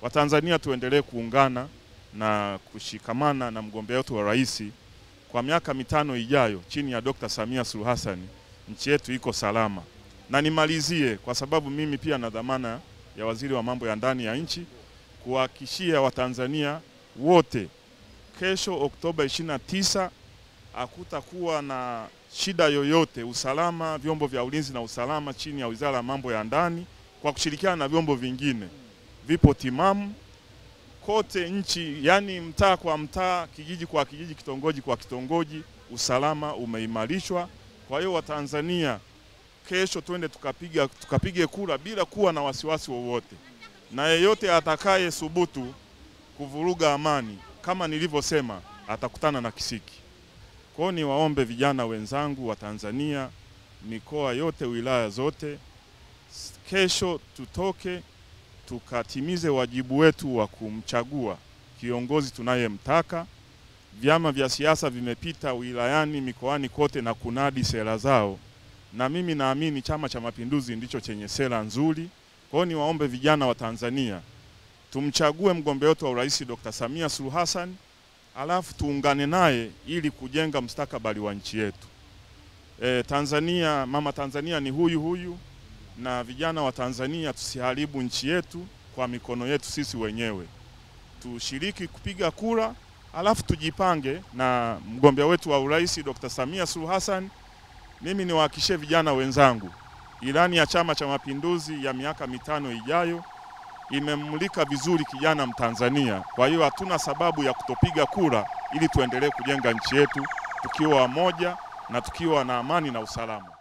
Watanzania tuendelee kuungana na kushikamana na mgombea wetu wa rais. Kwa miaka mitano ijayo chini ya Dr. Samia Suluhu Hassan nchi yetu iko salama. Na nimalizie kwa sababu mimi pia na dhamana ya waziri wa mambo ya ndani ya nchi kuhakikishia Watanzania wote kesho Oktoba 29 hakutakuwa na shida yoyote. Usalama, vyombo vya ulinzi na usalama chini ya Wizara ya Mambo ya Ndani kwa kushirikiana na vyombo vingine vipo timamu kote nchi, yani mtaa kwa mtaa, kijiji kwa kijiji, kitongoji kwa kitongoji, usalama umeimarishwa. Kwa hiyo Watanzania kesho twende tukapige kura bila kuwa na wasiwasi wowote, na yeyote atakaye subutu kuvuruga amani kama nilivyosema atakutana na kisiki. Kwa hiyo niwaombe vijana wenzangu wa Tanzania, mikoa yote, wilaya zote, kesho tutoke tukatimize wajibu wetu wa kumchagua kiongozi tunayemtaka. Vyama vya siasa vimepita wilayani, mikoani kote na kunadi sera zao, na mimi naamini Chama cha Mapinduzi ndicho chenye sera nzuri. Kwa hiyo niwaombe vijana wa Tanzania tumchague mgombea wetu wa urais Dr. Samia Suluhu Hassan, alafu tuungane naye ili kujenga mustakabali wa nchi yetu. Mama Tanzania ni huyu, na vijana wa Tanzania tusiharibu nchi yetu kwa mikono yetu sisi wenyewe. Tushiriki kupiga kura, alafu tujipange na mgombea wetu wa urais Dr. Samia Suluhu Hassan. Mimi niwahakikishie vijana wenzangu, ilani ya Chama cha Mapinduzi ya miaka mitano ijayo imemulika vizuri kijana Mtanzania. Kwa hiyo hatuna sababu ya kutopiga kura ili tuendelee kujenga nchi yetu tukiwa wamoja na tukiwa na amani na usalama.